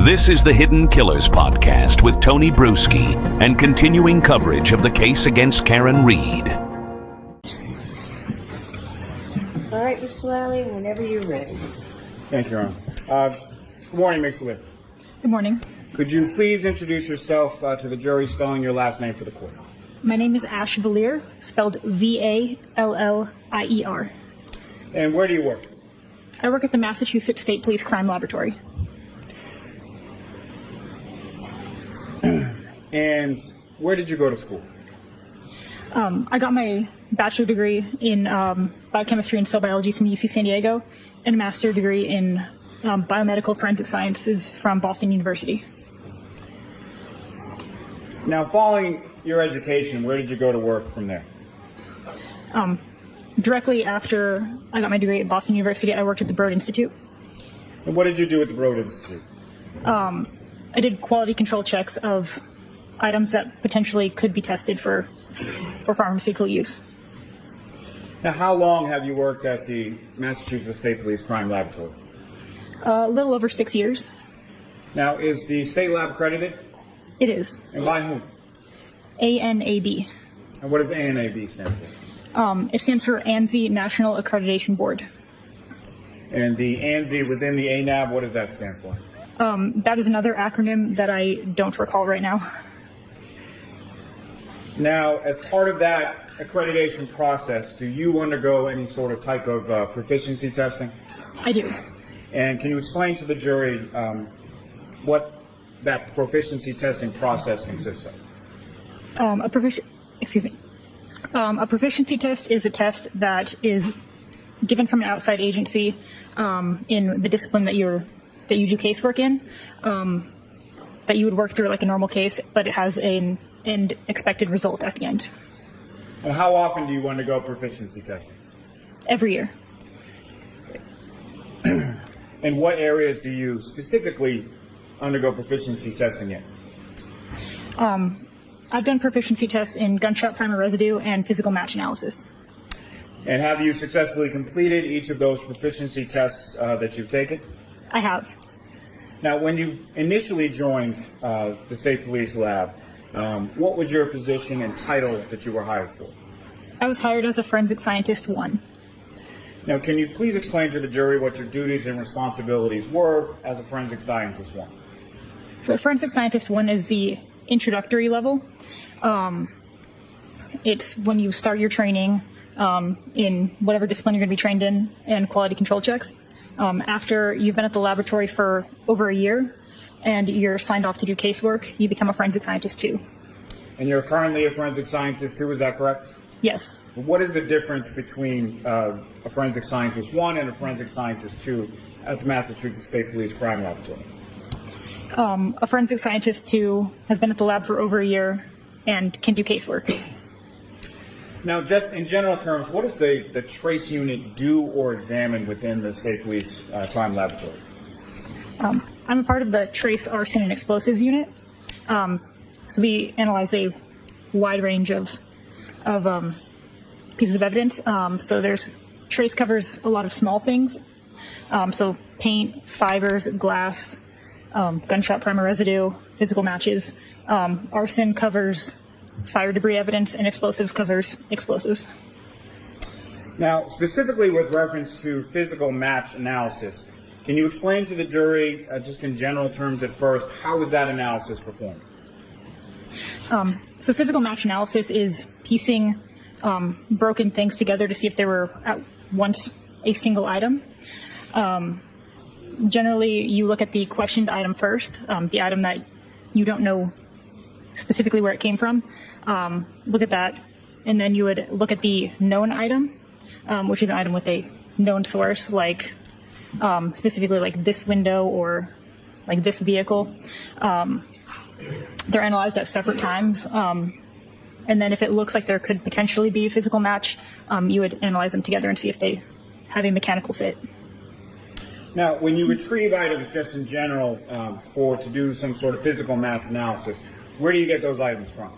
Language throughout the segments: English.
This is the Hidden Killers podcast with Tony Bruschi and continuing coverage of the case against Karen Reed. All right, Mr. Lally, whenever you're ready. Thank you, Your Honor. Good morning, Ms. Vallier. Good morning. Could you please introduce yourself to the jury, spelling your last name for the court? My name is Ash Vallier, spelled Vallier. And where do you work? I work at the Massachusetts State Police Crime Laboratory. And where did you go to school? I got my bachelor degree in biochemistry and cell biology from UC San Diego and a master's degree in biomedical forensic sciences from Boston University. Now, following your education, where did you go to work from there? Directly after I got my degree at Boston University, I worked at the Broad Institute. And what did you do at the Broad Institute? I did quality control checks of items that potentially could be tested for pharmaceutical use. Now, how long have you worked at the Massachusetts State Police Crime Laboratory? A little over 6 years. Now, is the state lab accredited? It is. And by whom? ANAB. And what does ANAB stand for? It stands for ANSI National Accreditation Board. And the ANSI within the ANAB, what does that stand for? That is another acronym that I don't recall right now. Now, as part of that accreditation process, do you undergo any sort of type of proficiency testing? I do. And can you explain to the jury what that proficiency testing process consists of? A proficiency test is a test that is given from an outside agency in the discipline that you do casework in, that you would work through like a normal case, but it has an expected result at the end. And how often do you undergo proficiency testing? Every year. And what areas do you specifically undergo proficiency testing in? I've done proficiency tests in gunshot primer residue and physical match analysis. And have you successfully completed each of those proficiency tests that you've taken? I have. Now, when you initially joined the State Police Lab, what was your position and title that you were hired for? I was hired as a Forensic Scientist 1. Now, can you please explain to the jury what your duties and responsibilities were as a Forensic Scientist 1? So Forensic Scientist 1 is the introductory level. It's when you start your training in whatever discipline you're going to be trained in and quality control checks. After you've been at the laboratory for over a year and you're signed off to do casework, you become a Forensic Scientist 2. And you're currently a Forensic Scientist 2, is that correct? Yes. What is the difference between a Forensic Scientist 1 and a Forensic Scientist 2 at the Massachusetts State Police Crime Laboratory? A Forensic Scientist 2 has been at the lab for over a year and can do casework. Now, just in general terms, what does the trace unit do or examine within the State Police Crime Laboratory? I'm a part of the Trace, Arson, and Explosives unit. So we analyze a wide range of pieces of evidence. So trace covers a lot of small things. So paint, fibers, glass, gunshot primer residue, physical matches. Arson covers fire debris evidence, and explosives covers explosives. Now, specifically with reference to physical match analysis, can you explain to the jury, just in general terms at first, how is that analysis performed? So physical match analysis is piecing broken things together to see if they were at once a single item. Generally, you look at the questioned item first, the item that you don't know specifically where it came from. Look at that, and then you would look at the known item, which is an item with a known source, like specifically like this window or like this vehicle. They're analyzed at separate times, and then if it looks like there could potentially be a physical match, you would analyze them together and see if they have a mechanical fit. Now, when you retrieve items just in general to do some sort of physical match analysis, where do you get those items from?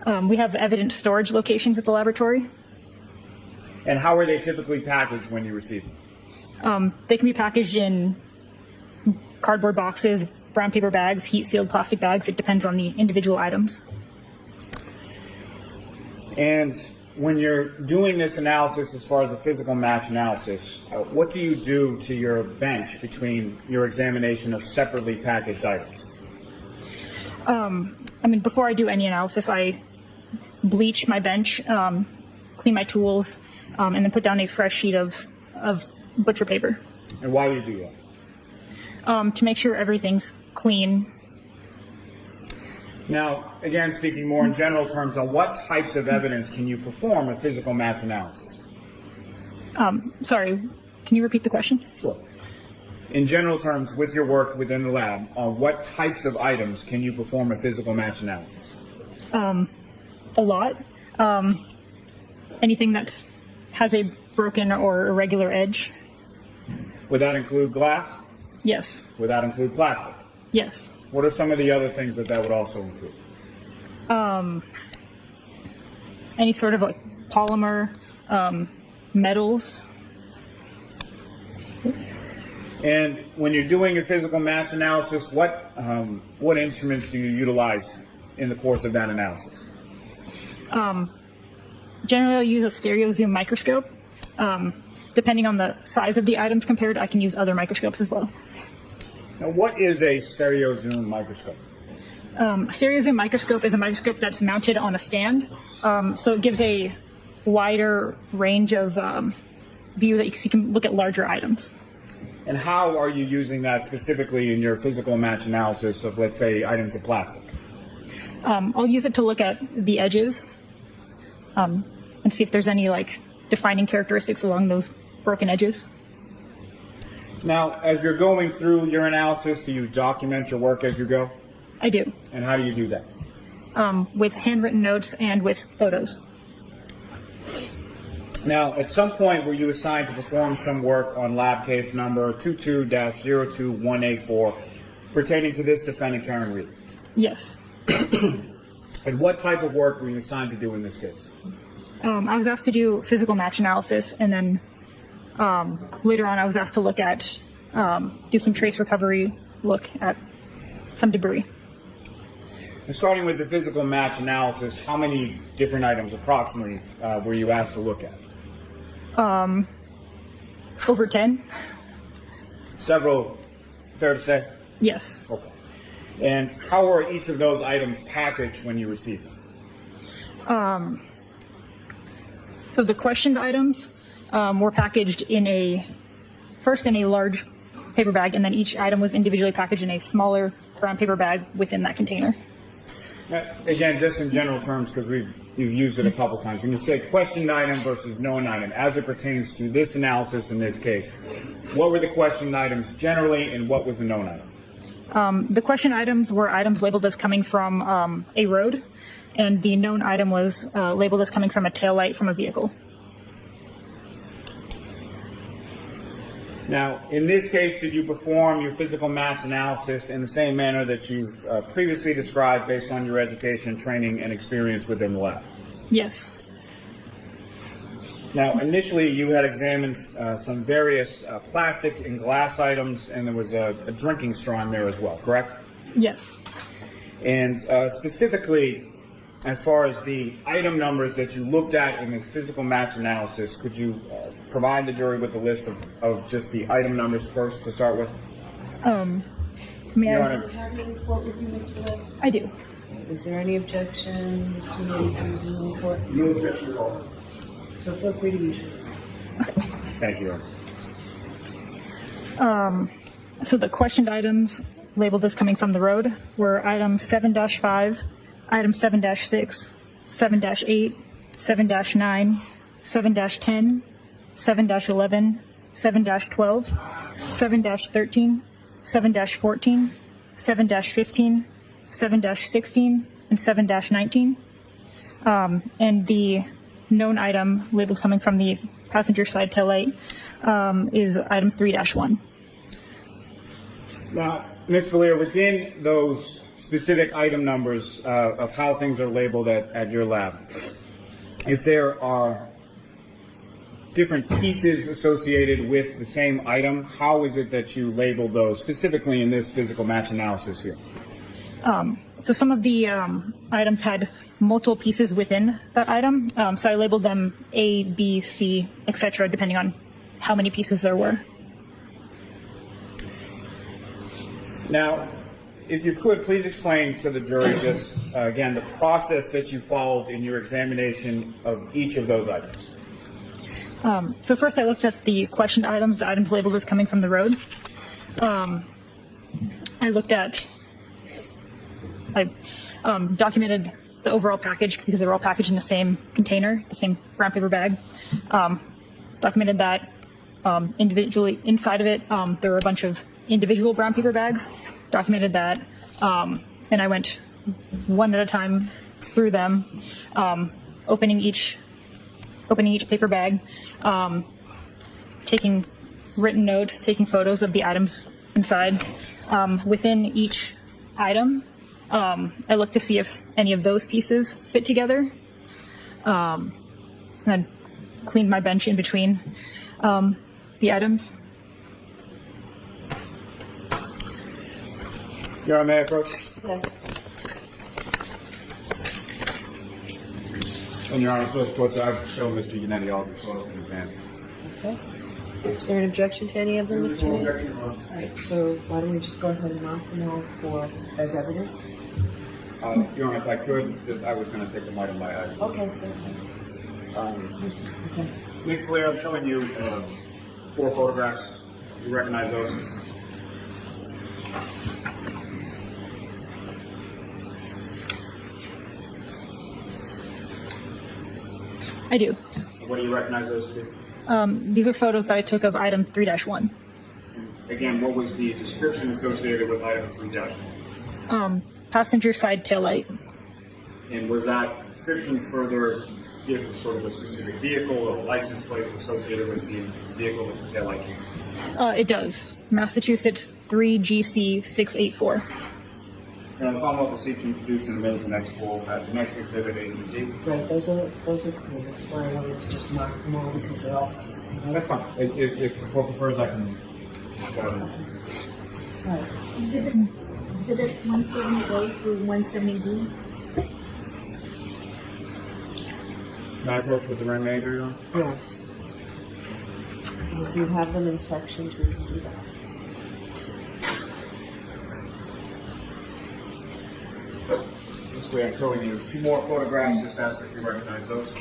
We have evidence storage locations at the laboratory. And how are they typically packaged when you receive them? They can be packaged in cardboard boxes, brown paper bags, heat-sealed plastic bags. It depends on the individual items. And when you're doing this analysis as far as the physical match analysis, what do you do to your bench between your examination of separately packaged items? Before I do any analysis, I bleach my bench, clean my tools, and then put down a fresh sheet of butcher paper. And why do you do that? To make sure everything's clean. Now, again, speaking more in general terms, on what types of evidence can you perform a physical match analysis? Sorry, can you repeat the question? Sure. In general terms, with your work within the lab, on what types of items can you perform a physical match analysis? A lot. Anything that has a broken or irregular edge. Would that include glass? Yes. Would that include plastic? Yes. What are some of the other things that would also include? Any sort of like polymer, metals. And when you're doing a physical match analysis, what instruments do you utilize in the course of that analysis? Generally, I'll use a stereo zoom microscope. Depending on the size of the items compared, I can use other microscopes as well. Now, what is a stereo zoom microscope? A stereo zoom microscope is a microscope that's mounted on a stand, so it gives a wider range of view that you can look at larger items. And how are you using that specifically in your physical match analysis of, let's say, items of plastic? I'll use it to look at the edges and see if there's any defining characteristics along those broken edges. Now, as you're going through your analysis, do you document your work as you go? I do. And how do you do that? With handwritten notes and with photos. Now, at some point were you assigned to perform some work on lab case number 22-02184 pertaining to this defendant, Karen Reed? Yes. And what type of work were you assigned to do in this case? I was asked to do physical match analysis, and then later on I was asked to look at, do some trace recovery, look at some debris. And starting with the physical match analysis, how many different items approximately were you asked to look at? Over 10. Several, fair to say? Yes. Okay. And how were each of those items packaged when you received them? So the questioned items were packaged first in a large paper bag, and then each item was individually packaged in a smaller brown paper bag within that container. Now, again, just in general terms, because you've used it a couple times, when you say questioned item versus known item, as it pertains to this analysis in this case, what were the questioned items generally, and what was the known item? The question items were items labeled as coming from a road, and the known item was labeled as coming from a taillight from a vehicle. Now, in this case, did you perform your physical match analysis in the same manner that you've previously described based on your education, training, and experience within the lab? Yes. Now, initially, you had examined some various plastic and glass items, and there was a drinking straw in there as well, correct? Yes. And specifically, as far as the item numbers that you looked at in this physical match analysis, could you provide the jury with a list of just the item numbers first to start with? May I? Do you have your report with you, Mr. Webb? I do. Is there any objection, Mr. Lady, to using the report? No objection at all. So feel free to use it. Thank you. So the questioned items labeled as coming from the road were item 7-5, item 7-6, 7-8, 7-9, 7-10, 7-11, 7-12, 7-13, 7-14, 7-15, 7-16, and 7-19. And the known item labeled coming from the passenger side taillight is item 3-1. Now, Ms. Vallier, within those specific item numbers of how things are labeled at your lab, if there are different pieces associated with the same item. How is it that you labeled those specifically in this physical match analysis here? So some of the items had multiple pieces within that item. So I labeled them A, B, C, etc., depending on how many pieces there were. Now, if you could, please explain to the jury just, again, the process that you followed in your examination of each of those items. So first I looked at the questioned items, the items labeled as coming from the road. I documented the overall package because they were all packaged in the same container, the same brown paper bag. Documented that individually. Inside of it, there were a bunch of individual brown paper bags. Documented that, and I went one at a time through them, opening each paper bag, taking written notes, taking photos of the items inside. Within each item, I looked to see if any of those pieces fit together. And I cleaned my bench in between the items. Your Honor, may I approach? Yes. And Your Honor, so I've shown Mr. Yannetti all the photos in advance. Okay. Is there an objection to any of them, Mr. Mayor? Objection, Your Honor. All right, so why don't we just go ahead and mark them all as evidence? Your Honor, if I could, I was going to take them item by item. Okay, that's fine. Okay. Ms. Vallier, I'm showing you 4 photographs. You recognize those? I do. What do you recognize those to be? These are photos that I took of item 3-1. Again, what was the description associated with item 3-1? Passenger side taillight. And was that description further give sort of a specific vehicle or license plate associated with the vehicle that the taillight came? It does. Massachusetts 3GC684. And the Commonwealth will seek to introduce in the minutes the next exhibit A and D. Right, those are clear. That's why I wanted to just mark them all because they're all. That's fine. If the court prefers, I can. Right. Exhibits 170A through 170D. Can I approach with the remainder, Your Honor? Yes. If you have them in sections, we can do that. This way, I'm showing you 2 more photographs. Just ask if you recognize those.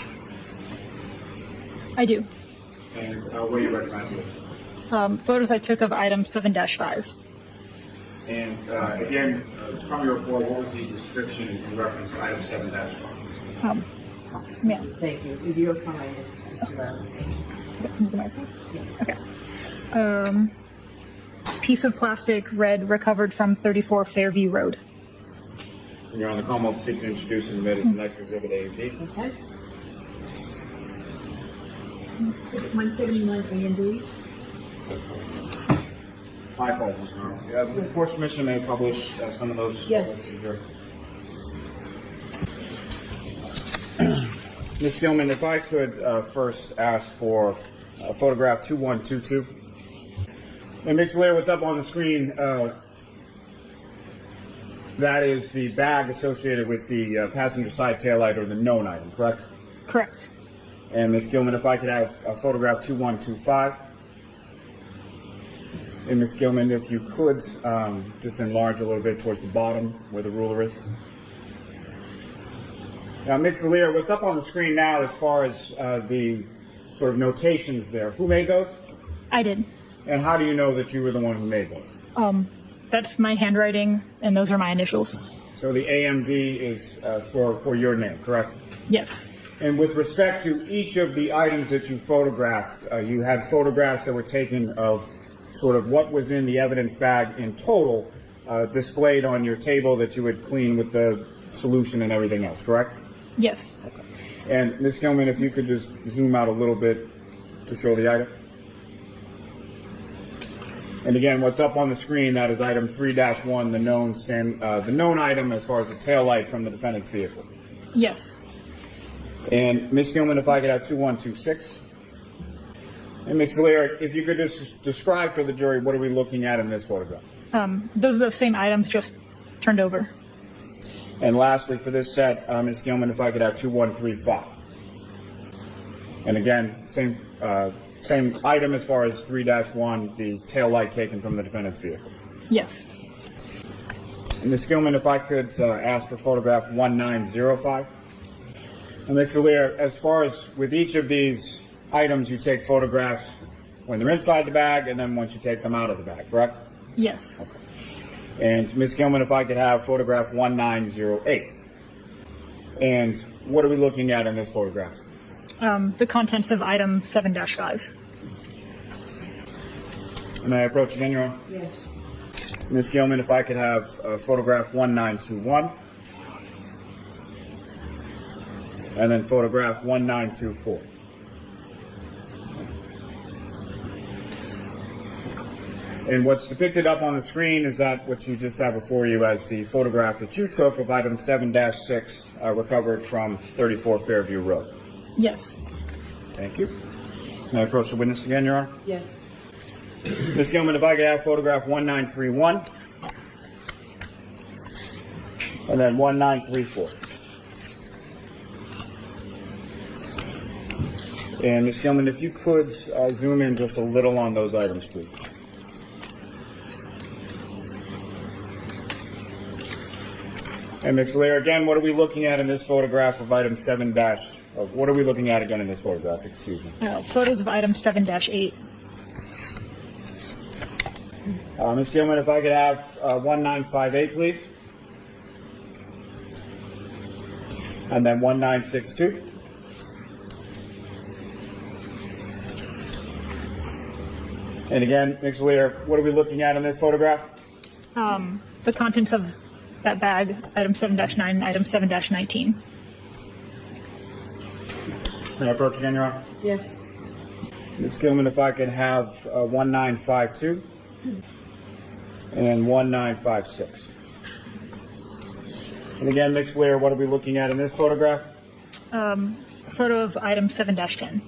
I do. And what do you recognize those? Photos I took of item 7-5. And again, from your report, what was the description in reference to item 7-5? Yeah. Thank you. If you're fine, Mr. Riley. Okay. Piece of plastic, red, recovered from 34 Fairview Road. And Your Honor, the Commonwealth will seek to introduce in the minutes the next exhibit A and D. Okay. Exhibit 171A and B. My apologies, Your Honor. With the court's permission, may I publish some of those? Yes. Ms. Gilman, if I could first ask for photograph 2122. And Ms. Vallier, what's up on the screen, that is the bag associated with the passenger side taillight or the known item, correct? Correct. And Ms. Gilman, if I could have photograph 2125. And Ms. Gilman, if you could just enlarge a little bit towards the bottom where the ruler is. Now, Ms. Vallier, what's up on the screen now as far as the sort of notations there? Who made those? I did. And how do you know that you were the one who made those? That's my handwriting, and those are my initials. So the AMV is for your name, correct? Yes. And with respect to each of the items that you photographed, you had photographs that were taken of sort of what was in the evidence bag in total, displayed on your table that you would clean with the solution and everything else, correct? Yes. And Ms. Gilman, if you could just zoom out a little bit to show the item. And again, what's up on the screen, that is item 3-1, the known item as far as the tail light from the defendant's vehicle. Yes. And Ms. Gilman, if I could have 2126. And Ms. Vallier, if you could just describe for the jury, what are we looking at in this photograph? Those are the same items, just turned over. And lastly, for this set, Ms. Gilman, if I could have 2135. And again, same item as far as 3-1, the tail light taken from the defendant's vehicle. Yes. And Ms. Gilman, if I could ask for photograph 1905. And Ms. Vallier, as far as with each of these items, you take photographs when they're inside the bag and then once you take them out of the bag, correct? Yes. Okay. And Ms. Gilman, if I could have photograph 1908. And what are we looking at in this photograph? The contents of item 7-5. May I approach again, Your Honor? Yes. Ms. Gilman, if I could have photograph 1921. And then photograph 1924. And what's depicted up on the screen is that what you just have before you as the photograph that you took of item 7-6 recovered from 34 Fairview Road. Yes. Thank you. May I approach the witness again, Your Honor? Yes. Ms. Gilman, if I could have photograph 1931 and then 1934. And Ms. Gilman, if you could zoom in just a little on those items, please. And Ms. Vallier, again, what are we looking at in this photograph of item 7 what are we looking at again in this photograph? Excuse me. Photos of item 7-8. Ms. Gilman, if I could have 1958, please. And then 1962. And again, Ms. Vallier, what are we looking at in this photograph? The contents of that bag, item 7-9 and item 7-19. May I approach again, Your Honor? Yes. Ms. Gilman, if I could have 1952 and 1956. And again, Ms. Vallier, what are we looking at in this photograph? A photo of item 7-10.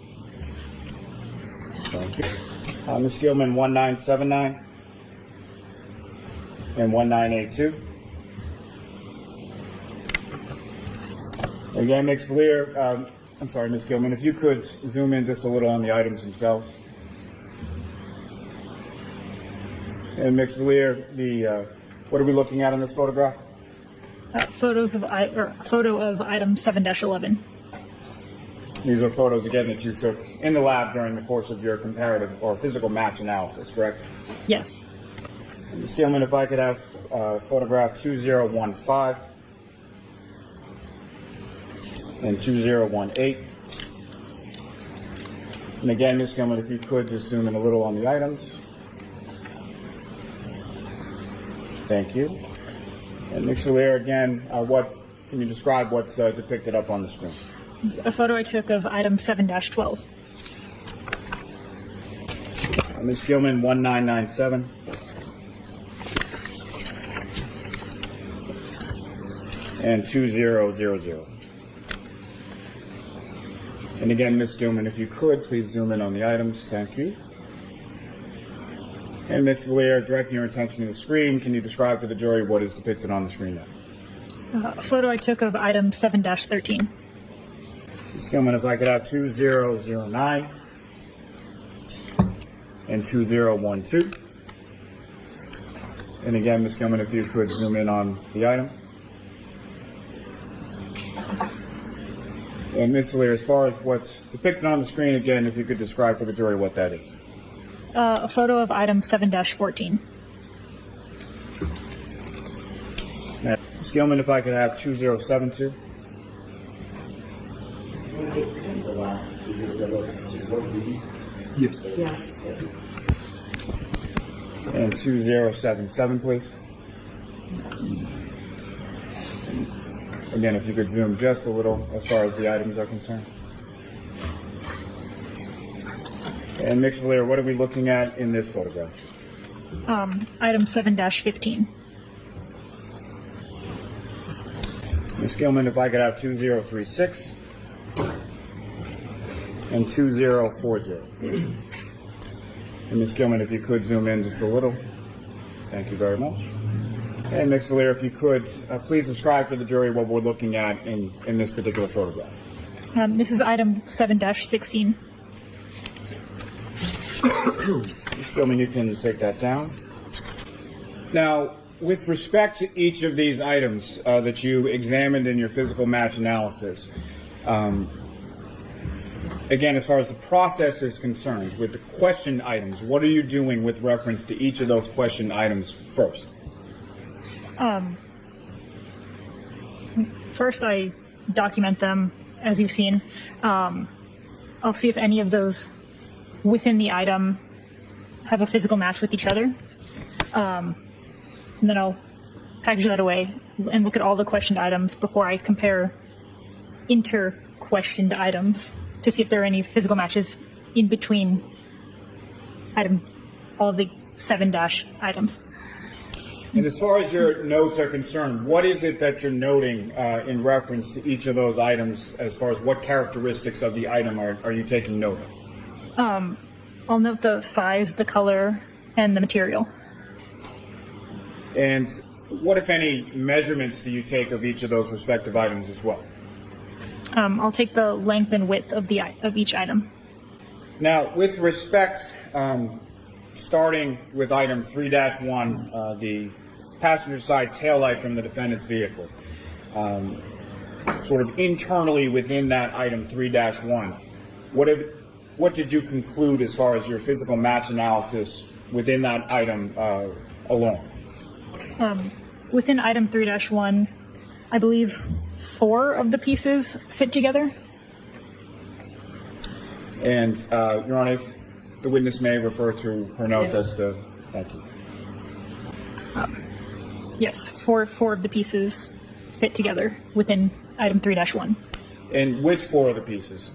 Thank you. Ms. Gilman, 1979 and 1982. Again, Ms. Vallier, I'm sorry, Ms. Gilman, if you could zoom in just a little on the items themselves. And Ms. Vallier, what are we looking at in this photograph? Photo of item 7-11. These are photos, again, that you took in the lab during the course of your comparative or physical match analysis, correct? Yes. Ms. Gilman, if I could have photograph 2015 and 2018. And again, Ms. Gilman, if you could just zoom in a little on the items. Thank you. And Ms. Vallier, again, what can you describe what's depicted up on the screen? A photo I took of item 7-12. Ms. Gilman, 1997. And 2000. And again, Ms. Gilman, if you could, please zoom in on the items. Thank you. And Ms. Vallier, directing your attention to the screen, can you describe for the jury what is depicted on the screen now? A photo I took of item 7-13. Ms. Gilman, if I could have 2009 and 2012. And again, Ms. Gilman, if you could zoom in on the item. And Ms. Vallier, as far as what's depicted on the screen, again, if you could describe for the jury what that is. A photo of item 7-14. Ms. Gilman, if I could have 2072. Yes. Yes. And 2077, please. Again, if you could zoom just a little as far as the items are concerned. And Ms. Vallier, what are we looking at in this photograph? Item 7-15. Ms. Gilman, if I could have 2036 and 2040. And Ms. Gilman, if you could zoom in just a little. Thank you very much. And Ms. Vallier, if you could, please describe for the jury what we're looking at in this particular photograph. This is item 7-16. Ms. Gilman, you can take that down. Now, with respect to each of these items that you examined in your physical match analysis, again, as far as the process is concerned, with the question items, what are you doing with reference to each of those question items first? First, I document them, as you've seen. I'll see if any of those within the item have a physical match with each other. And then I'll package that away and look at all the questioned items before I compare inter-questioned items to see if there are any physical matches in between all the 7 items. And as far as your notes are concerned, what is it that you're noting in reference to each of those items as far as what characteristics of the item are you taking note of? I'll note the size, the color, and the material. And what, if any, measurements do you take of each of those respective items as well? I'll take the length and width of each item. Now, with respect, starting with item 3-1, the passenger side taillight from the defendant's vehicle, sort of internally within that item 3-1, what did you conclude as far as your physical match analysis within that item alone? Within item 3-1, I believe 4 of the pieces fit together. And, Your Honor, if the witness may refer to her notes Yes. as to, thank you. Yes, four of the pieces fit together within item 3-1. And which 4 of the pieces?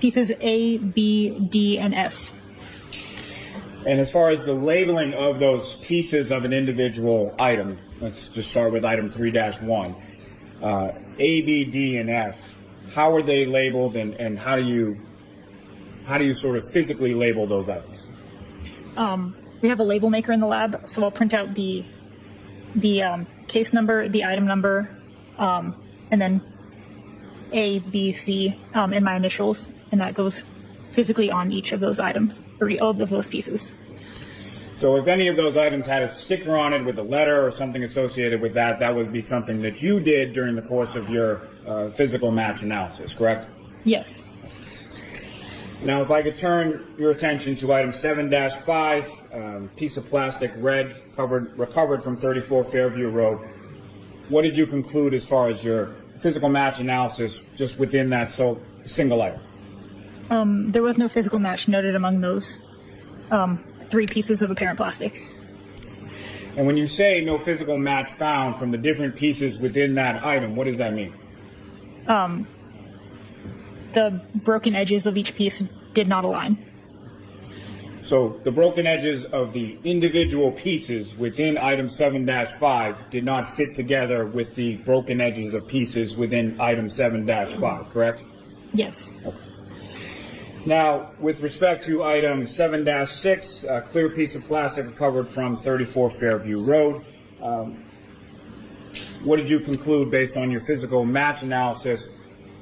Pieces A, B, D, and F. And as far as the labeling of those pieces of an individual item, let's just start with item 3-1. A, B, D, and F. How are they labeled, and how do you sort of physically label those items? We have a label maker in the lab, so I'll print out the case number, the item number, and then A, B, C, and my initials, and that goes physically on each of those items, or all of those pieces. So if any of those items had a sticker on it with a letter or something associated with that, that would be something that you did during the course of your physical match analysis, correct? Yes. Now, if I could turn your attention to item 7-5, piece of plastic, red, recovered from 34 Fairview Road. What did you conclude as far as your physical match analysis just within that single item? There was no physical match noted among those 3 pieces of apparent plastic. And when you say no physical match found from the different pieces within that item, what does that mean? The broken edges of each piece did not align. So the broken edges of the individual pieces within item 7-5 did not fit together with the broken edges of pieces within item 7-5, correct? Yes. Okay. Now, with respect to item 7-6, a clear piece of plastic recovered from 34 Fairview Road, what did you conclude based on your physical match analysis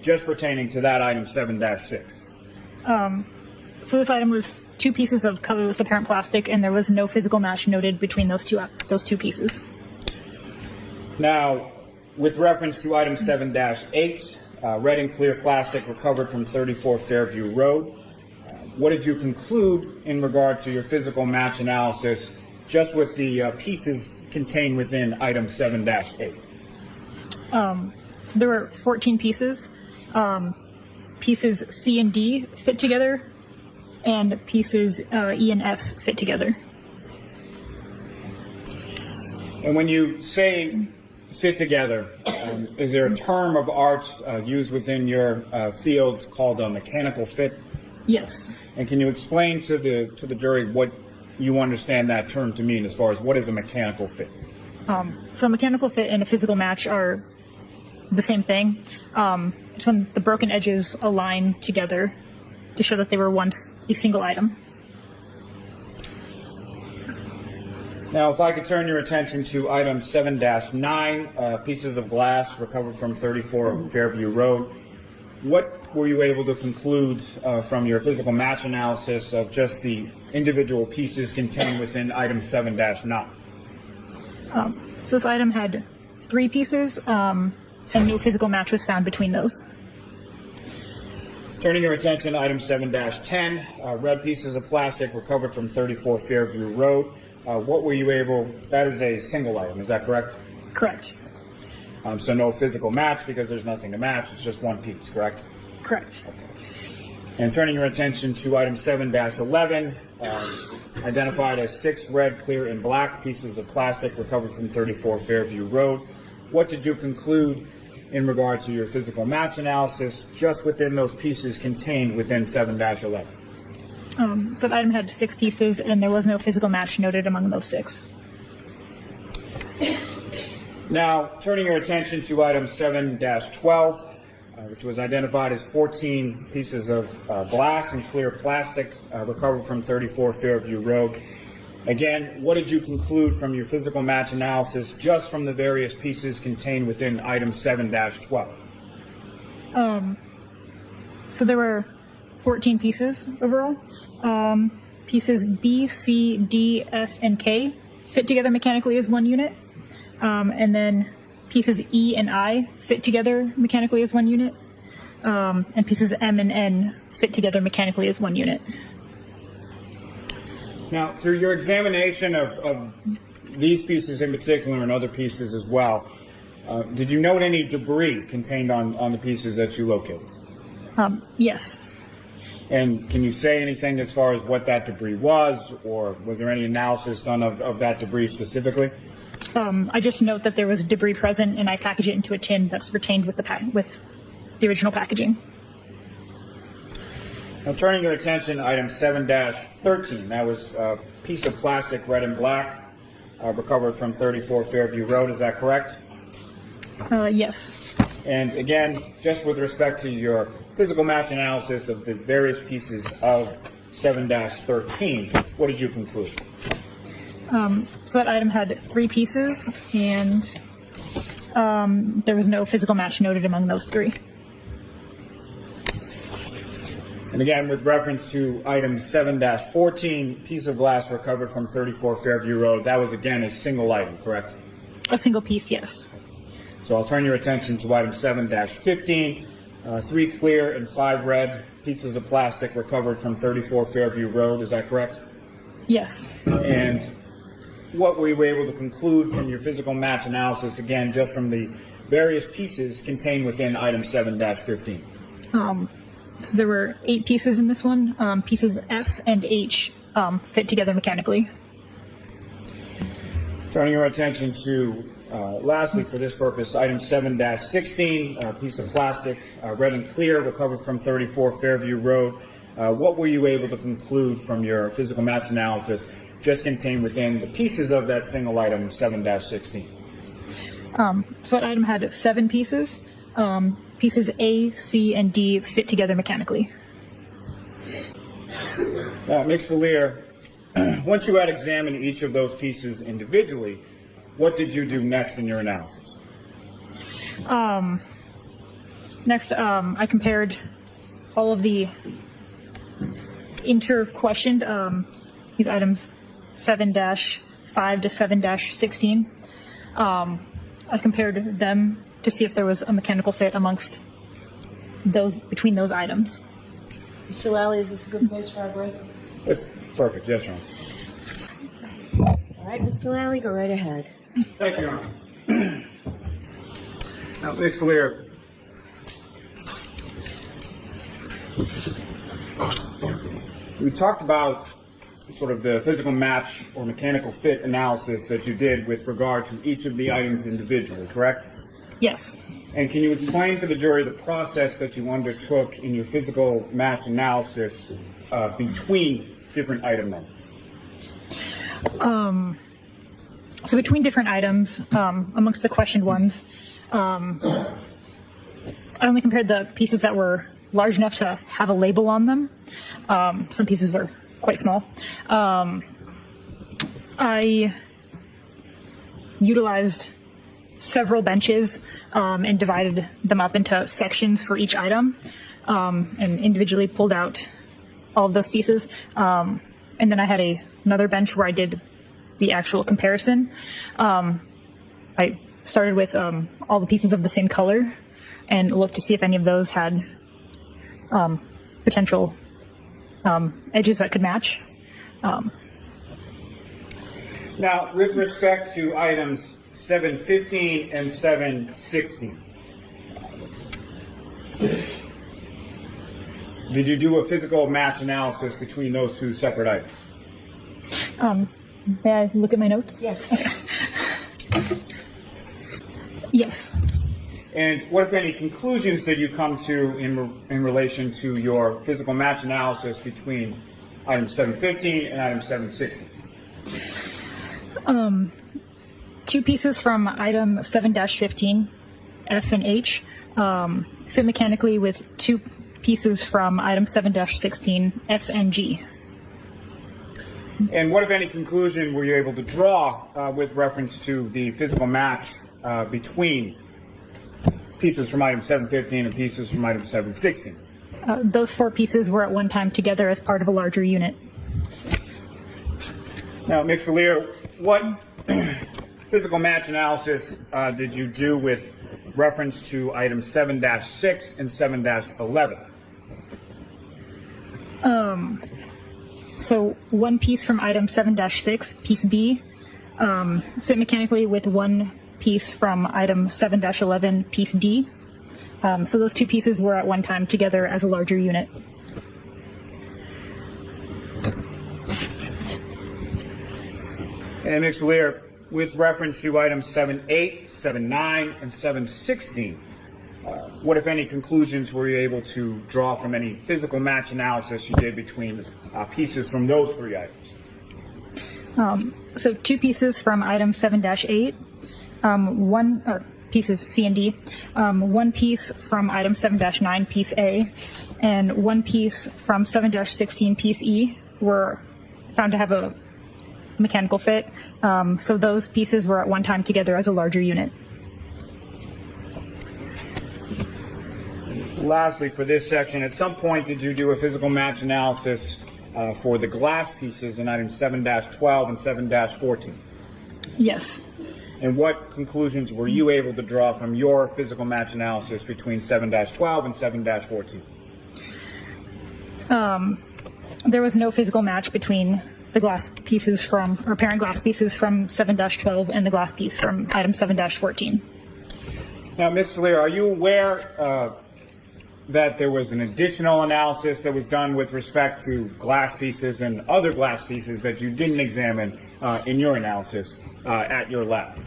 just pertaining to that item 7-6? So this item was 2 pieces of colorless apparent plastic, and there was no physical match noted between those two pieces. Now, with reference to item 7-8, red and clear plastic recovered from 34 Fairview Road, what did you conclude in regard to your physical match analysis just with the pieces contained within item 7-8? So there were 14 pieces. Pieces C and D fit together, and pieces E and F fit together. And when you say fit together, is there a term of art used within your field called a mechanical fit? Yes. And can you explain to the jury what you understand that term to mean as far as what is a mechanical fit? So a mechanical fit and a physical match are the same thing. It's when the broken edges align together to show that they were once a single item. Now, if I could turn your attention to item 7-9, pieces of glass recovered from 34 Fairview Road. What were you able to conclude from your physical match analysis of just the individual pieces contained within item 7-9? So this item had 3 pieces, and no physical match was found between those. Turning your attention to item 7-10, red pieces of plastic recovered from 34 Fairview Road. What were you able, that is a single item, is that correct? Correct. So no physical match because there's nothing to match, it's just one piece, correct? Correct. And turning your attention to item 7-11, identified as 6 red, clear, and black pieces of plastic recovered from 34 Fairview Road. What did you conclude in regard to your physical match analysis just within those pieces contained within 7-11? So the item had 6 pieces, and there was no physical match noted among those 6. Now, turning your attention to item 7-12, which was identified as 14 pieces of glass and clear plastic recovered from 34 Fairview Road. Again, what did you conclude from your physical match analysis just from the various pieces contained within item 7-12? So there were 14 pieces overall. Pieces B, C, D, F, and K fit together mechanically as one unit. And then pieces E and I fit together mechanically as one unit. And pieces M and N fit together mechanically as one unit. Now, through your examination of these pieces in particular and other pieces as well, did you note any debris contained on the pieces that you located? Yes. And can you say anything as far as what that debris was, or was there any analysis done of that debris specifically? I just note that there was debris present, and I package it into a tin that's retained with the original packaging. Now, turning your attention to item 7-13, that was a piece of plastic, red and black, recovered from 34 Fairview Road. Is that correct? Yes. And again, just with respect to your physical match analysis of the various pieces of 7-13, what did you conclude? So that item had 3 pieces, and there was no physical match noted among those 3. And again, with reference to item 7-14, piece of glass recovered from 34 Fairview Road, that was again a single item, correct? A single piece, yes. So I'll turn your attention to item 7-15, 3 clear and 5 red pieces of plastic recovered from 34 Fairview Road, is that correct? Yes. And what were you able to conclude from your physical match analysis, again, just from the various pieces contained within item 7-15? So there were 8 pieces in this one. Pieces F and H fit together mechanically. Turning your attention to, lastly for this purpose, item 7-16, a piece of plastic, red and clear, recovered from 34 Fairview Road. What were you able to conclude from your physical match analysis just contained within the pieces of that single item, 7-16? So that item had 7 pieces. Pieces A, C, and D fit together mechanically. Now, Ms. Vallier, once you had examined each of those pieces individually, what did you do next in your analysis? Next, I compared all of the inter-questioned, these items 7-5 to 7-16. I compared them to see if there was a mechanical fit amongst those, between those items. Mr. Lally, is this a good place for our break? That's perfect, yes, Your Honor. All right, Mr. Lally, go right ahead. Thank you, Your Honor. Now, Ms. Vallier, we talked about sort of the physical match or mechanical fit analysis that you did with regard to each of the items individually, correct? Yes. And can you explain to the jury the process that you undertook in your physical match analysis between different item numbers? So between different items, amongst the questioned ones, I only compared the pieces that were large enough to have a label on them. Some pieces were quite small. I utilized several benches and divided them up into sections for each item, and individually pulled out all of those pieces. And then I had another bench where I did the actual comparison. I started with all the pieces of the same color and looked to see if any of those had potential edges that could match. Now, with respect to items 715 and 716, did you do a physical match analysis between those two separate items? May I look at my notes? Yes. Yes. And what, if any, conclusions did you come to in relation to your physical match analysis between item 715 and item 716? Two pieces from item 7-15, F and H, fit mechanically with two pieces from item 7-16, F and G. And what, if any, conclusion were you able to draw with reference to the physical match between pieces from item 715 and pieces from item 716? Those four pieces were at one time together as part of a larger unit. Now, Ms. Vallier, what physical match analysis did you do with reference to items 7-6 and 7-11? So one piece from item 7-6, piece B, fit mechanically with one piece from item 7-11, piece D. So those two pieces were at one time together as a larger unit. And Ms. Vallier, with reference to items 7-8, 7-9, and 7-16, what, if any, conclusions were you able to draw from any physical match analysis you did between pieces from those three items? So two pieces from item 7-8, pieces C and D, one piece from item 7-9, piece A, and one piece from 7-16, piece E were found to have a mechanical fit. So those pieces were at one time together as a larger unit. Lastly, for this section, at some point did you do a physical match analysis for the glass pieces in items 7-12 and 7-14? Yes. And what conclusions were you able to draw from your physical match analysis between 7-12 and 7-14? There was no physical match between the glass pieces from, or parent glass pieces from 7-12 and the glass piece from item 7-14. Now, Ms. Vallier, are you aware that there was an additional analysis that was done with respect to glass pieces and other glass pieces that you didn't examine in your analysis at your lab?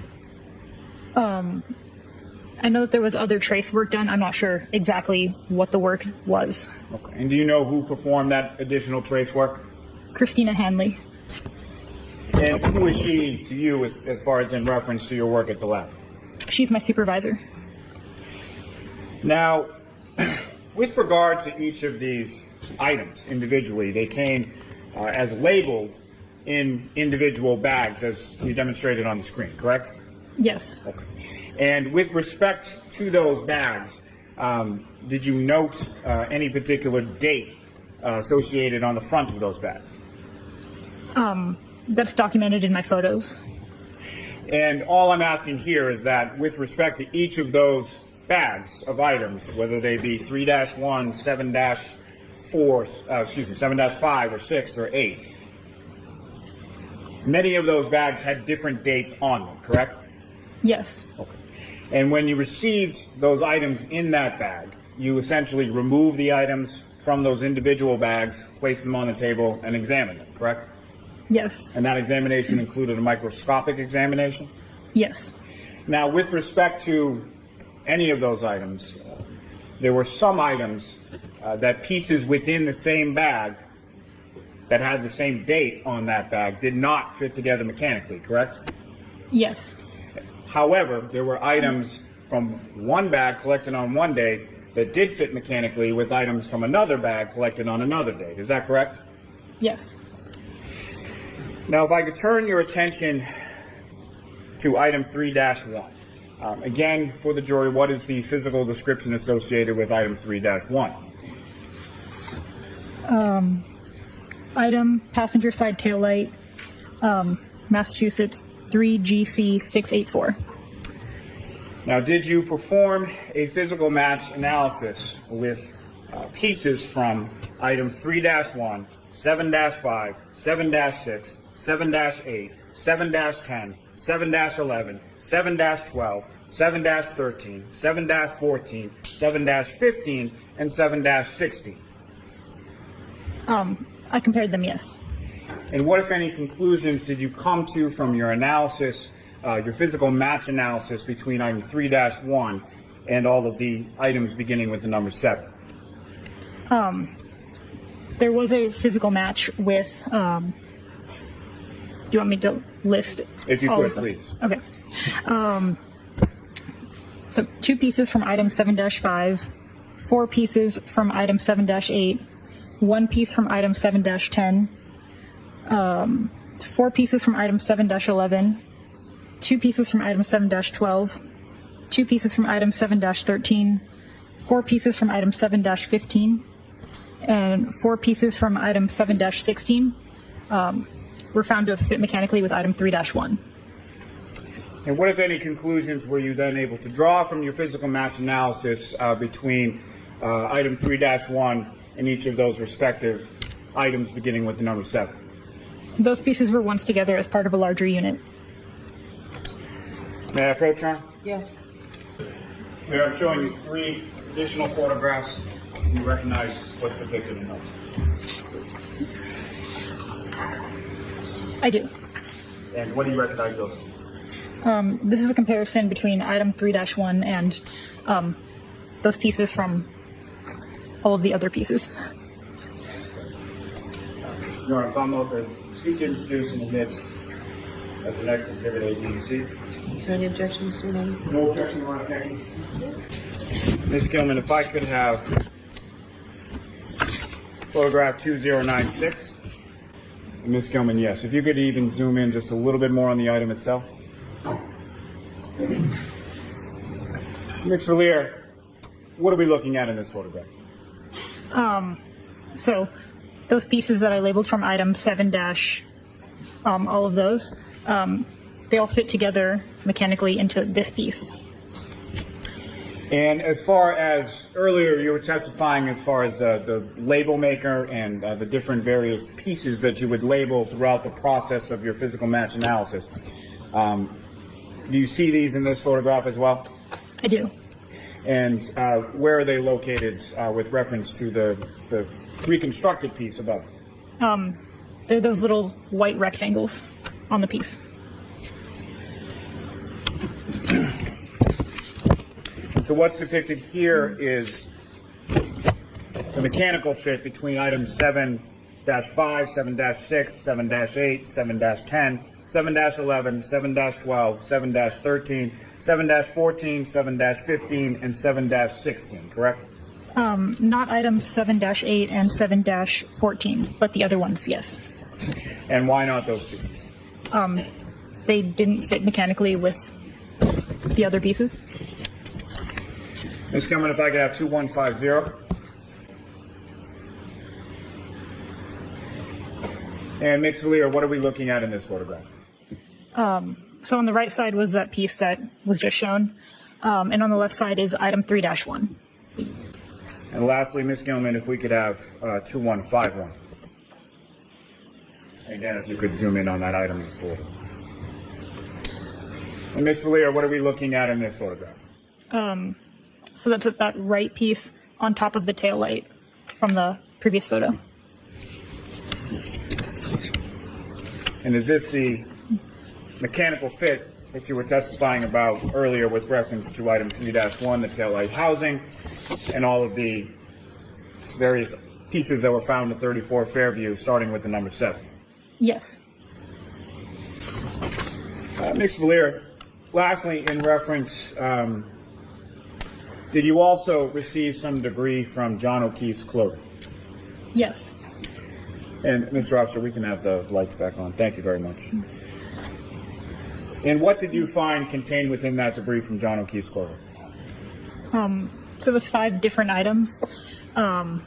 I know that there was other trace work done. I'm not sure exactly what the work was. Okay. And do you know who performed that additional trace work? Christina Hanley. And who is she to you as far as in reference to your work at the lab? She's my supervisor. Now, with regard to each of these items individually, they came as labeled in individual bags as you demonstrated on the screen, correct? Yes. Okay. And with respect to those bags, did you note any particular date associated on the front of those bags? That's documented in my photos. And all I'm asking here is that with respect to each of those bags of items, whether they be 3-1, 7-4, 7-5 or 6 or 8, many of those bags had different dates on them, correct? Yes. Okay. And when you received those items in that bag, you essentially removed the items from those individual bags, placed them on the table, and examined them, correct? Yes. And that examination included a microscopic examination? Yes. Now, with respect to any of those items, there were some items that pieces within the same bag that had the same date on that bag did not fit together mechanically, correct? Yes. However, there were items from one bag collected on one day that did fit mechanically with items from another bag collected on another date. Is that correct? Yes. Now, if I could turn your attention to item 3-1. Again, for the jury, what is the physical description associated with item 3-1? Item, passenger side taillight, Massachusetts 3GC684. Now, did you perform a physical match analysis with pieces from item 3-1, 7-5, 7-6, 7-8, 7-10, 7-11, 7-12, 7-13, 7-14, 7-15, and 7-16? I compared them, yes. And what, if any, conclusions did you come to from your analysis, your physical match analysis between item 3-1 and all of the items beginning with the number 7? There was a physical match with, do you want me to list? If you all could, of them? please. Okay. So 2 pieces from item 7-5, 4 pieces from item 7-8, 1 piece from item 7-10, 4 pieces from item 7-11, 2 pieces from item 7-12, 2 pieces from item 7-13, 4 pieces from item 7-15, and 4 pieces from item 7-16 were found to have fit mechanically with item 3-1. And what, if any, conclusions were you then able to draw from your physical match analysis between item 3-1 and each of those respective items beginning with the number 7? Those pieces were once together as part of a larger unit. May I approach, Your Honor? Yes. Mayor, I'm showing you 3 additional photographs. You recognize what's depicted in those? I do. And what do you recognize those? This is a comparison between item 3-1 and those pieces from all of the other pieces. Your Honor, if I'm able to seek to introduce and admit as the next exhibit A, B, and C. Is there any objections to them? No objection, Your Honor. Thank you. Ms. Gilman, if I could have photograph 2096. Ms. Gilman, yes. If you could even zoom in just a little bit more on the item itself. Ms. Vallier, what are we looking at in this photograph? So those pieces that I labeled from item 7- all of those, they all fit together mechanically into this piece. And as far as earlier you were testifying as far as the label maker and the different various pieces that you would label throughout the process of your physical match analysis. Do you see these in this photograph as well? I do. And where are they located with reference to the reconstructed piece above? They're those little white rectangles on the piece. So what's depicted here is the mechanical fit between items 7-5, 7-6, 7-8, 7-10, 7-11, 7-12, 7-13, 7-14, 7-15, and 7-16, correct? Not items 7-8 and 7-14, but the other ones, yes. And why not those two? They didn't fit mechanically with the other pieces. Ms. Gilman, if I could have 2150. And Ms. Vallier, what are we looking at in this photograph? So on the right side was that piece that was just shown, and on the left side is item 3-1. And lastly, Ms. Gilman, if we could have 2151. Again, if you could zoom in on that item as well. And Ms. Vallier, what are we looking at in this photograph? So that's that right piece on top of the tail light from the previous photo. And is this the mechanical fit that you were testifying about earlier with reference to item 3-1, the tail light housing, and all of the various pieces that were found in 34 Fairview, starting with the number 7? Yes. Ms. Vallier, lastly, in reference Did you also receive some debris from John O'Keefe's clothing? Yes. And Mr. Officer, we can have the lights back on. Thank you very much. And what did you find contained within that debris from John O'Keefe's clothing? So it was 5 different items. So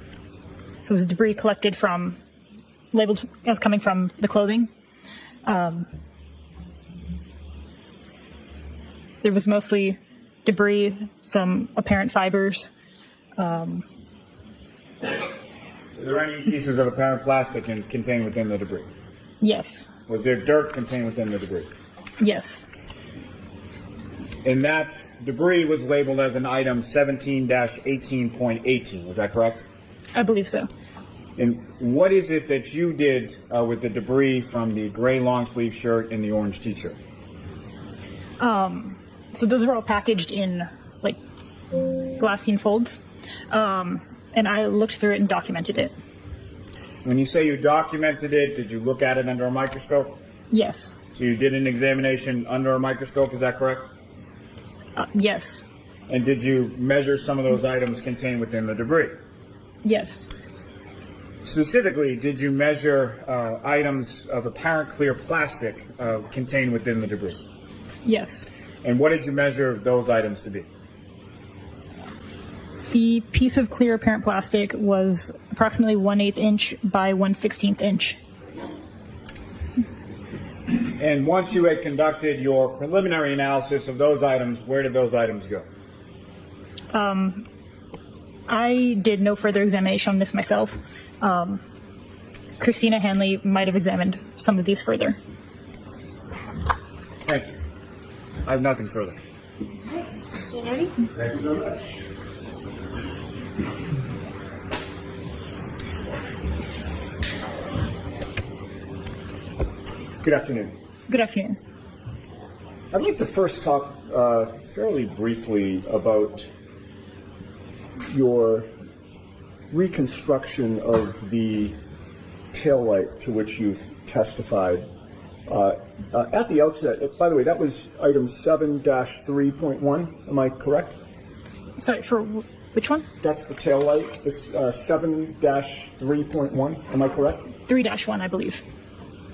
it was debris collected from, labeled as coming from the clothing. There was mostly debris, some apparent fibers. Are there any pieces of apparent plastic contained within the debris? Yes. Was there dirt contained within the debris? Yes. And that debris was labeled as an item 17-18.18. Was that correct? I believe so. And what is it that you did with the debris from the gray long sleeve shirt and the orange t-shirt? So those are all packaged in like glassine folds. And I looked through it and documented it. When you say you documented it, did you look at it under a microscope? Yes. So you did an examination under a microscope, is that correct? Yes. And did you measure some of those items contained within the debris? Yes. Specifically, did you measure items of apparent clear plastic contained within the debris? Yes. And what did you measure those items to be? The piece of clear apparent plastic was approximately 1/8 inch by 1/16 inch. And once you had conducted your preliminary analysis of those items, where did those items go? I did no further examination on this myself. Christina Hanley might have examined some of these further. Thank you. I have nothing further. Mr. Neri? Thank you very much. Good afternoon. Good afternoon. I'd like to first talk fairly briefly about your reconstruction of the taillight to which you've testified. At the outset, by the way, that was item 7-3.1, am I correct? Sorry, for which one? That's the taillight, this 7-3.1, am I correct? 3-1, I believe.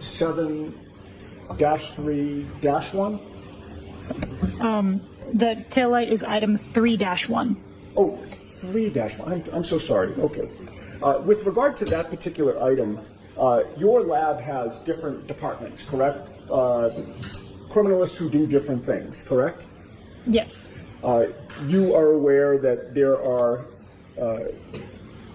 7-3-1? The taillight is item 3-1. Oh, 3-1. I'm so sorry. Okay. With regard to that particular item, your lab has different departments, correct? Criminalists who do different things, correct? Yes. You are aware that there are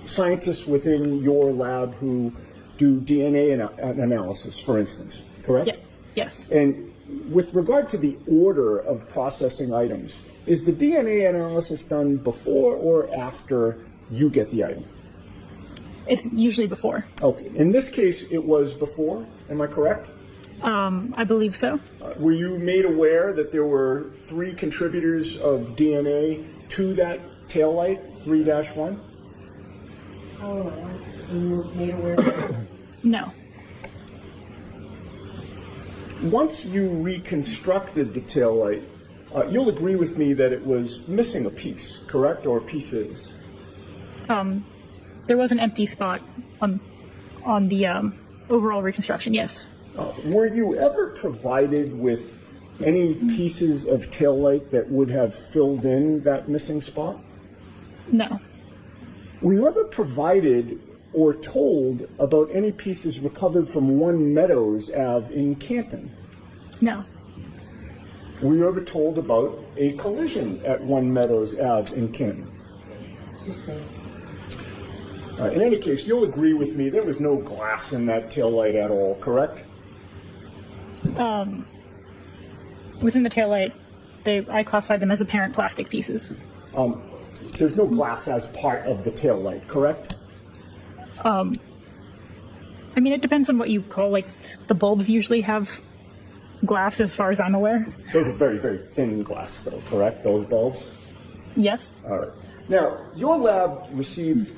scientists within your lab who do DNA analysis, for instance, correct? Yeah. Yes. And with regard to the order of processing items, is the DNA analysis done before or after you get the item? It's usually before. Okay. In this case, it was before. Am I correct? I believe so. Were you made aware that there were 3 contributors of DNA to that taillight, 3-1? Oh, you were made aware of that? No. Once you reconstructed the taillight, you'll agree with me that it was missing a piece, correct, or pieces? There was an empty spot on the overall reconstruction, yes. Were you ever provided with any pieces of taillight that would have filled in that missing spot? No. Were you ever provided or told about any pieces recovered from One Meadows Ave in Canton? No. Were you ever told about a collision at One Meadows Ave in Canton? Sustained. In any case, you'll agree with me there was no glass in that taillight at all, correct? Within the taillight, I classified them as apparent plastic pieces. There's no glass as part of the taillight, correct? I mean, it depends on what you call, like, the bulbs usually have glass as far as I'm aware. Those are very, very thin glass, though, correct? Those bulbs? Yes. All right. Now, your lab received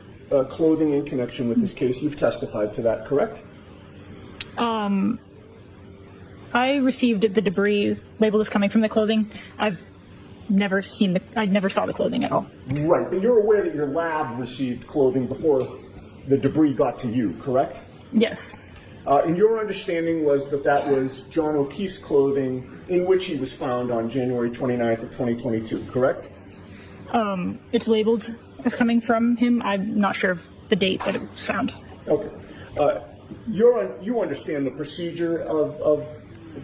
clothing in connection with this case. You've testified to that, correct? I received the debris labeled as coming from the clothing. never saw the clothing at all. Right, but you're aware that your lab received clothing before the debris got to you, correct? Yes. And your understanding was that that was John O'Keefe's clothing in which he was found on January 29th of 2022, correct? It's labeled as coming from him. I'm not sure of the date that it was found. Okay. You understand the procedure of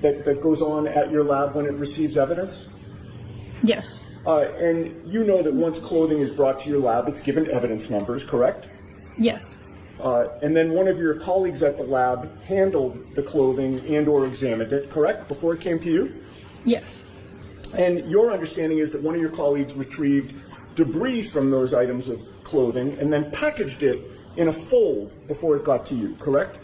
that goes on at your lab when it receives evidence? Yes. And you know that once clothing is brought to your lab, it's given evidence numbers, correct? Yes. And then one of your colleagues at the lab handled the clothing and or examined it, correct, before it came to you? Yes. And your understanding is that one of your colleagues retrieved debris from those items of clothing and then packaged it in a fold before it got to you, correct?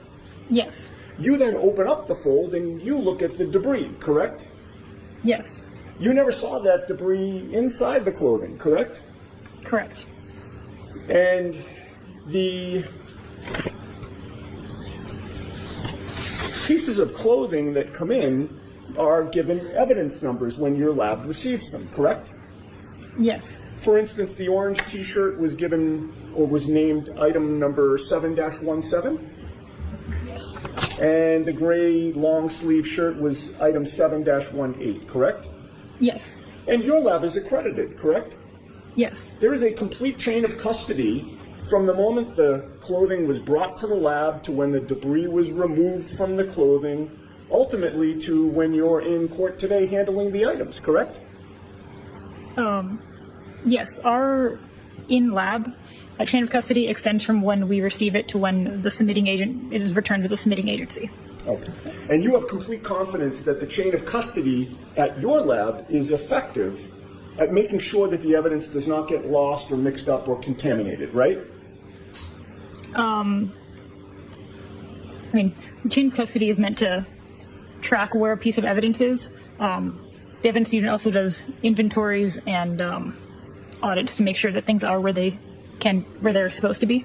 Yes. You then open up the fold and you look at the debris, correct? Yes. You never saw that debris inside the clothing, correct? Correct. And the pieces of clothing that come in are given evidence numbers when your lab receives them, correct? Yes. For instance, the orange T-shirt was given or was named item number 7-17, Yes. and the gray long sleeve shirt was item 7-18, correct? Yes. And your lab is accredited, correct? Yes. There is a complete chain of custody from the moment the clothing was brought to the lab to when the debris was removed from the clothing, ultimately to when you're in court today handling the items, correct? Yes. Our in-lab chain of custody extends from when we receive it to when the submitting agent it is returned to the submitting agency. Okay. And you have complete confidence that the chain of custody at your lab is effective at making sure that the evidence does not get lost or mixed up or contaminated, right? I mean, the chain of custody is meant to track where a piece of evidence is. The evidence unit also does inventories and audits to make sure that things are where they're supposed to be.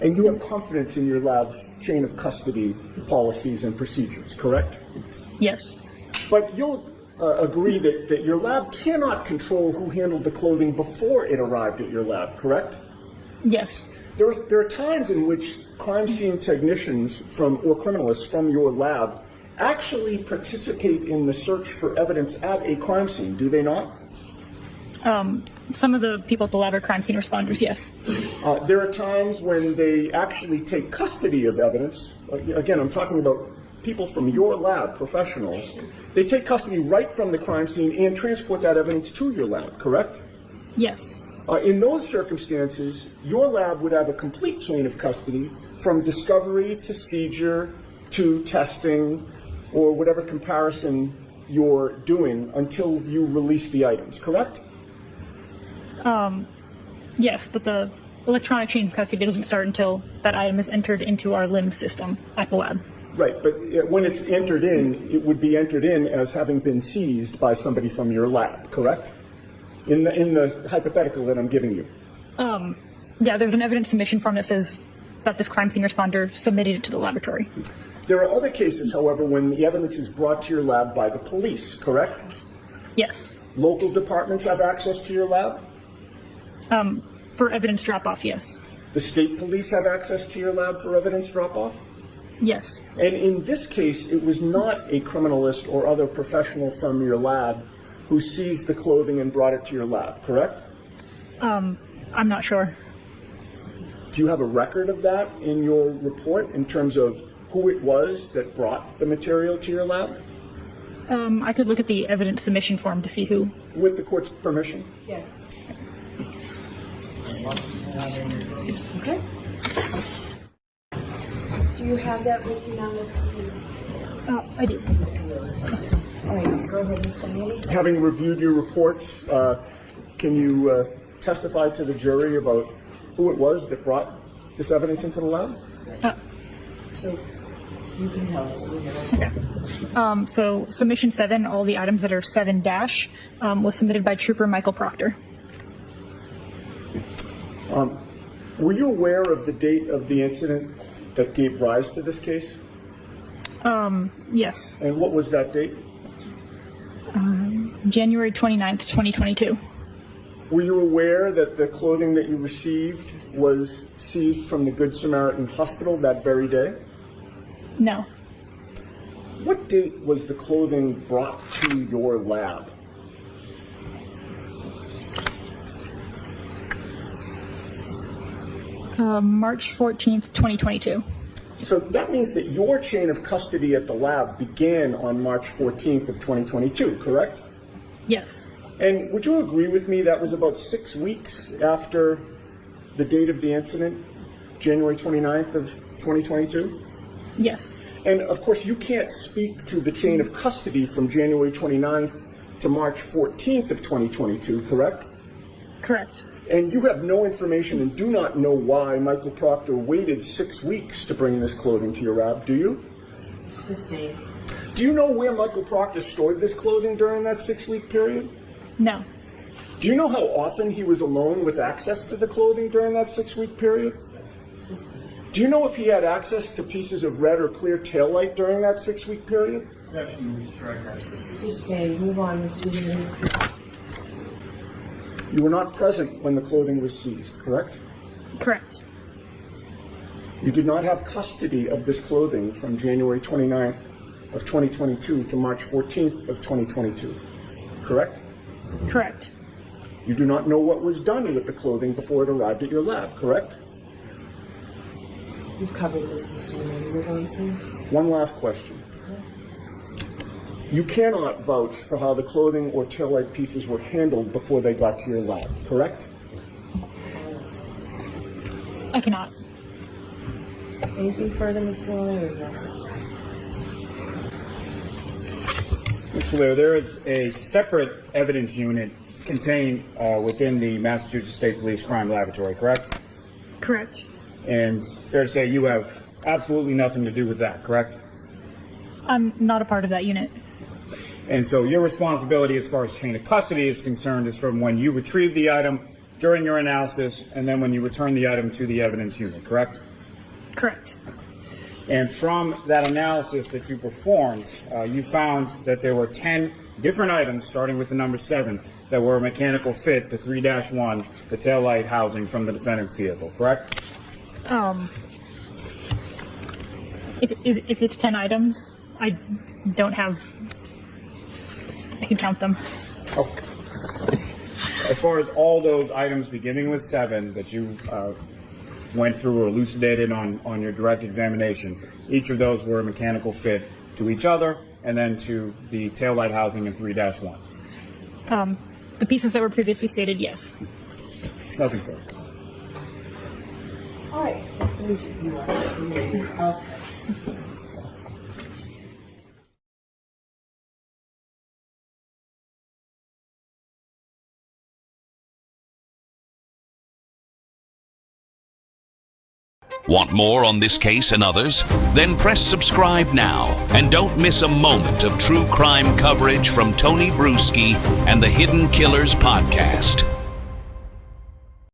And you have confidence in your lab's chain of custody policies and procedures, correct? Yes. But you'll agree that your lab cannot control who handled the clothing before it arrived at your lab, correct? Yes. There are times in which crime scene technicians or criminalists from your lab actually participate in the search for evidence at a crime scene, do they not? Some of the people at the lab are crime scene responders, yes. There are times when they actually take custody of evidence. Again, I'm talking about people from your lab, professionals. They take custody right from the crime scene and transport that evidence to your lab, correct? Yes. In those circumstances, your lab would have a complete chain of custody from discovery to seizure to testing or whatever comparison you're doing until you release the items, correct? Yes, but the electronic chain of custody doesn't start until that item is entered into our LIMS system at the lab. Right, but when it's entered in, it would be entered in as having been seized by somebody from your lab, correct? In the hypothetical that I'm giving you. Yeah, there's an evidence submission form that says that this crime scene responder submitted it to the laboratory. There are other cases, however, when the evidence is brought to your lab by the police, correct? Yes. Local departments have access to your lab? For evidence drop-off, yes. The state police have access to your lab for evidence drop-off? Yes. And in this case, it was not a criminalist or other professional from your lab who seized the clothing and brought it to your lab, correct? I'm not sure. Do you have a record of that in your report in terms of who it was that brought the material to your lab? I could look at the evidence submission form to see who. With the court's permission? Yes. Okay. Do you have that with you now, please? I do. All right, go ahead, Mr. Neely. Having reviewed your reports, can you testify to the jury about who it was that brought this evidence into the lab? So you can help us. Okay. So submission 7, all the items that are 7- was submitted by Trooper Michael Proctor. Were you aware of the date of the incident that gave rise to this case? Yes. And what was that date? January 29th, 2022. Were you aware that the clothing that you received was seized from the Good Samaritan Hospital that very day? No. What date was the clothing brought to your lab? March 14th, 2022. So that means that your chain of custody at the lab began on March 14th of 2022, correct? Yes. And would you agree with me that was about 6 weeks after the date of the incident, January 29th of 2022? Yes. And of course, you can't speak to the chain of custody from January 29th to March 14th of 2022, correct? Correct. And you have no information and do not know why Michael Proctor waited 6 weeks to bring this clothing to your lab, do you? Sustained. Do you know where Michael Proctor stored this clothing during that 6-week period? No. Do you know how often he was alone with access to the clothing during that 6-week period? Sustained. Do you know if he had access to pieces of red or clear taillight during that 6-week period? Sustained. Move on, Mr. Newman. You were not present when the clothing was seized, correct? Correct. You did not have custody of this clothing from January 29th of 2022 to March 14th of 2022, correct? Correct. You do not know what was done with the clothing before it arrived at your lab, correct? You've covered this, Mr. Newman. Move on, please. One last question. You cannot vouch for how the clothing or taillight pieces were handled before they got to your lab, correct? I cannot. Anything further, Mr. Vallier? Yes. Mr. Vallier, there is a separate evidence unit contained within the Massachusetts State Police Crime Laboratory, correct? Correct. And fair to say you have absolutely nothing to do with that, correct? I'm not a part of that unit. And so your responsibility as far as chain of custody is concerned is from when you retrieve the item during your analysis and then when you return the item to the evidence unit, correct? Correct. And from that analysis that you performed, you found that there were 10 different items, starting with the number 7, that were a mechanical fit to 3-1, the taillight housing from the defendant's vehicle, correct? If it's 10 items, I don't have. I can count them. Oh. As far as all those items beginning with 7 that you went through or elucidated on your direct examination, each of those were a mechanical fit to each other and then to the taillight housing in 3-1. The pieces that were previously stated, yes. Nothing further. All right. Mr. Newman, you are all set. Want more on this case and others? Then press subscribe now and don't miss a moment of true crime coverage from Tony Bruschi and the Hidden Killers podcast.